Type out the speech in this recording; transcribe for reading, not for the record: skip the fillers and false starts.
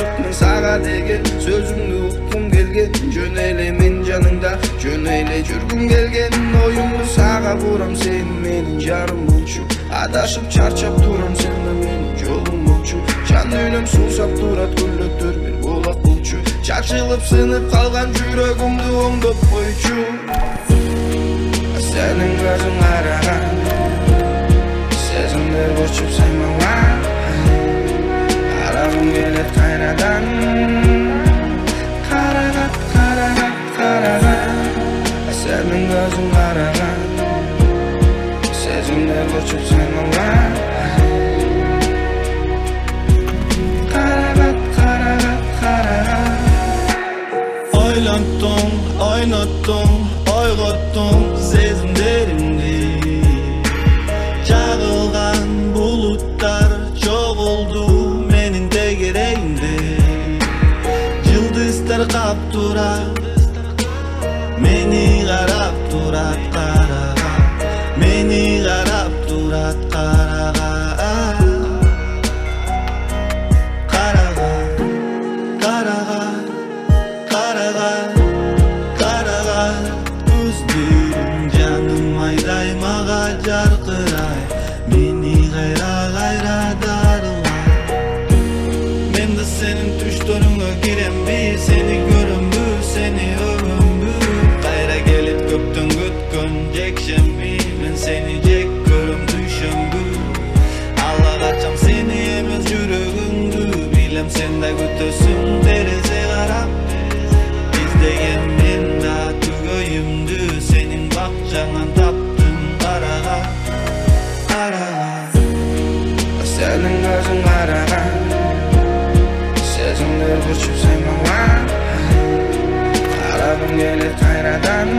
aşıkmın sağa деген sözüңdü ukkum келген жөн эле мен жаныңда жөн эле жүргүм келген оюмду сага бурам сен менин жарым болчу адашып чарчап турам сен да менин жолум болчу жан дүйнөм суусап турат гүлдөктөр бир булак болчу чачылып сынып калган жүрөгүмдү оңдоп койчу сенин көзүң караган сезимдер көчүп сен мага карагым келет кайрадан карагат карагат карагат сенин көзүң караган сезимдер көчүп сен мага карагат карагат карагат Oylanttың, ойноттың, ойготтың сезимдеримди Чагылган булуттар чогулду менин тегерегимде Жылдыздар кап турат мени карап турат карага мени карап турат карага карага карага карага карага көздөрүң жаным айдай мага жаркырай мени кайра кайра дарылай мен да сенин түштөрүңө киремби сени көрөмбү сени өгөмбү кайра келип көптөн күткөн жекшемби мен сени жек көрөм түшөмбү алла качам сени эмес жүрөгүңдү билем сен да күтөсүң терезе карап издеген мен да түгөйүмдү сенин бакчаңан таптым карага карага сенин көзүң караган сезимдер көчүп сен мага карагым келет кайрадан